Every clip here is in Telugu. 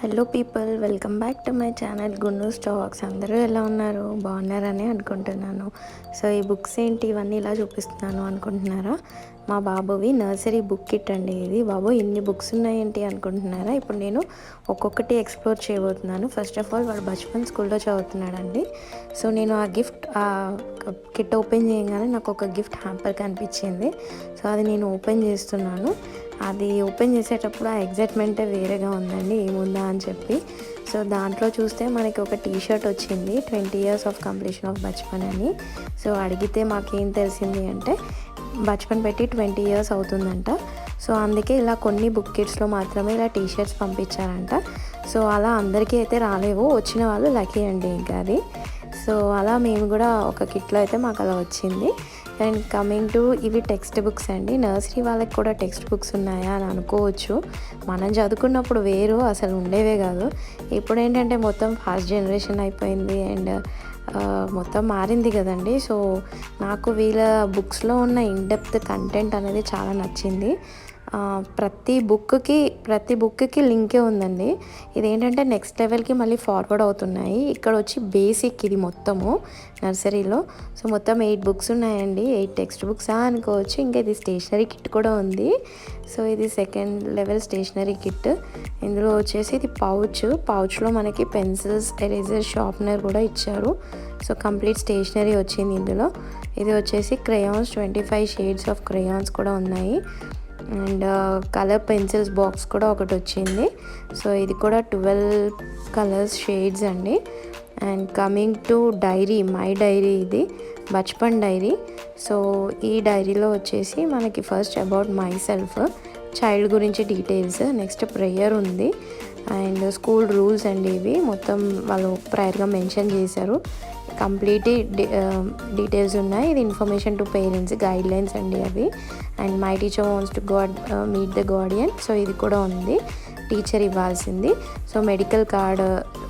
Hello people, welcome back to my channel Gunnu's talks. అందరూ ఎలా ఉన్నారు? బాగున్నారని అనుకుంటున్నాను. సో ఈ బుక్స్ ఏంటి ఇవన్నీ ఇలా చూపిస్తున్నాను అనుకుంటున్నారా? మా బాబువి నర్సరీ బుక్ కిట్ అండి ఇది. బాబు ఇన్ని బుక్స్ ఉన్నాయేంటి అనుకుంటున్నారా? ఇప్పుడు నేను ఒక్కొక్కటి ఎక్స్ప్లోర్ చేయబోతున్నాను. ఫస్ట్ ఆఫ్ ఆల్ వాడు బచ్పన్ స్కూల్లో చదువుతున్నాడండి. సో నేను ఆ కిట్ ఓపెన్ చేయగానే నాకు ఒక గిఫ్ట్ హ్యాంపర్ కనిపించింది. సో అది నేను ఓపెన్ చేస్తున్నాను. అది ఓపెన్ చేసేటప్పుడు ఆ ఎగ్జైట్మెంటే వేరేగా ఉందండి, ఏముందా అని చెప్పి. సో దాంట్లో చూస్తే మనకి ఒక టీషర్ట్ వచ్చింది, 20 years of completion of Bachpan అని. సో అడిగితే మాకేం తెలిసింది అంటే బచ్పన్ పెట్టి 20 years అవుతుందంట. సో అందుకే ఇలా కొన్ని బుక్ కిట్స్లో మాత్రమే ఇలా టీషర్ట్స్ పంపించారంట. సో అలా అందరికీ అయితే రాలేవు, వచ్చిన వాళ్ళు లక్కీ అండి ఇంకా అది. సో అలా మేము కూడా ఒక కిట్లో అయితే మాకు అలా వచ్చింది. అండ్ కమింగ్ టు ఇవి టెక్స్ట్ బుక్స్ అండి. నర్సరీ వాళ్ళకి కూడా టెక్స్ట్ బుక్స్ ఉన్నాయా అని అనుకోవచ్చు. మనం చదువుకున్నప్పుడు వేరు, అసలు ఉండేవే కాదు. ఇప్పుడు ఏంటంటే మొత్తం ఫాస్ట్ జనరేషన్ అయిపోయింది అండ్ మొత్తం మారింది కదండి. సో నాకు వీళ్ళ బుక్స్లో ఉన్న ఇన్డెప్త్ కంటెంట్ అనేది చాలా నచ్చింది. ప్రతి బుక్కి లింకే ఉందండి. ఇదేంటంటే నెక్స్ట్ లెవెల్కి మళ్ళీ ఫార్వర్డ్ అవుతున్నాయి. ఇక్కడ వచ్చి బేసిక్ ఇది మొత్తము నర్సరీలో. సో మొత్తం 8 బుక్స్ ఉన్నాయండి, 8 టెక్స్ట్ బుక్స్ అనుకోవచ్చు. ఇంకా ఇది స్టేషనరీ కిట్ కూడా ఉంది. సో ఇది సెకండ్ లెవెల్ స్టేషనరీ కిట్. ఇందులో వచ్చేసి ఇది పౌచ్లో మనకి పెన్సిల్స్, ఎరేజర్, షార్ప్నర్ కూడా ఇచ్చారు. సో కంప్లీట్ స్టేషనరీ వచ్చింది ఇందులో. ఇది వచ్చేసి క్రేయాన్స్, 25 shades ఆఫ్ క్రేయాన్స్ కూడా ఉన్నాయి. అండ్ కలర్ పెన్సిల్స్ బాక్స్ కూడా ఒకటి వచ్చింది. సో ఇది కూడా 12 కలర్స్ షేడ్స్ అండి. And coming to diary, my diary, ఇది బచ్పన్ డైరీ. సో ఈ డైరీలో వచ్చేసి మనకి first about myself, child గురించి డీటెయిల్స్, నెక్స్ట్ ప్రేయర్ ఉంది అండ్ స్కూల్ రూల్స్ అండి. ఇవి మొత్తం వాళ్ళు ప్రేయర్గా మెన్షన్ చేశారు. కంప్లీట్ డీటెయిల్స్ ఉన్నాయి. ఇది information to parents, guidelines అండి అవి. And my teacher wants to meet the guardian. So ఇది కూడా ఉంది, టీచర్ ఇవ్వాల్సింది. So medical card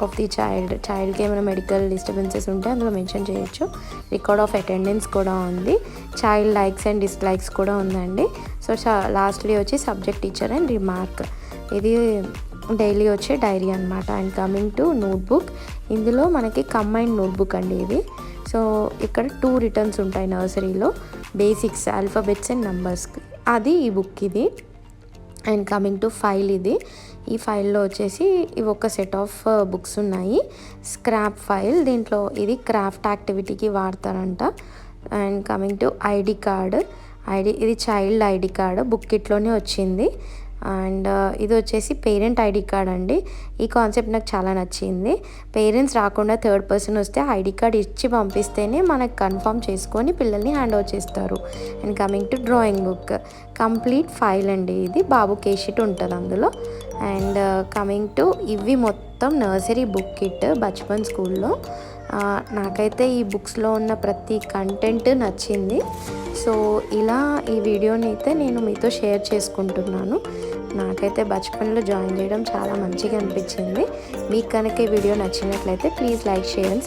of the చైల్డ్కి ఏమైనా మెడికల్ డిస్టర్బెన్సెస్ ఉంటే అందులో మెన్షన్ చేయొచ్చు. రికార్డ్ ఆఫ్ అటెండెన్స్ కూడా ఉంది. చైల్డ్ లైక్స్ అండ్ డిస్లైక్స్ కూడా ఉందండి. సో లాస్ట్లీ వచ్చి సబ్జెక్ట్, టీచర్ అండ్ రిమార్క్. ఇది డైలీ వచ్చే డైరీ అనమాట. అండ్ కమింగ్ టు నోట్బుక్, ఇందులో మనకి కంబైన్డ్ నోట్బుక్ అండి ఇది. సో ఇక్కడ 2 రిటర్న్స్ ఉంటాయి నర్సరీలో, బేసిక్స్, ఆల్ఫాబెట్స్ అండ్ నంబర్స్కి. అది ఈ బుక్ ఇది. అండ్ కమింగ్ టు ఫైల్, ఇది ఈ ఫైల్లో వచ్చేసి ఇవి ఒక సెట్ ఆఫ్ బుక్స్ ఉన్నాయి. స్క్రాప్ ఫైల్, దీంట్లో ఇది క్రాఫ్ట్ యాక్టివిటీకి వాడతారంట. And coming to ID card, ఇది చైల్డ్ ఐడి కార్డ్ బుక్ కిట్లోనే వచ్చింది. అండ్ ఇది వచ్చేసి పేరెంట్ ఐడి కార్డ్ అండి. ఈ కాన్సెప్ట్ నాకు చాలా నచ్చింది. పేరెంట్స్ రాకుండా థర్డ్ పర్సన్ వస్తే ఐడి కార్డ్ ఇచ్చి పంపిస్తేనే మనకు కన్ఫర్మ్ చేసుకొని పిల్లల్ని హ్యాండ్ ఓవర్ చేస్తారు. And coming to drawing book, complete file అండి. ఇది బాబు కేషీట్ ఉంటుంది అందులో. అండ్ కమింగ్ టు ఇవి మొత్తం నర్సరీ బుక్ కిట్ బచ్పన్ స్కూల్లో. నాకైతే ఈ బుక్స్లో ఉన్న ప్రతి కంటెంట్ నచ్చింది. సో ఇలా ఈ వీడియోని అయితే నేను మీతో షేర్ చేసుకుంటున్నాను. నాకైతే బచ్పన్లో జాయిన్ చేయడం చాలా మంచిగా అనిపించింది. మీకు కనుక ఈ వీడియో నచ్చినట్లయితే ప్లీజ్ లైక్, షేర్ అండ్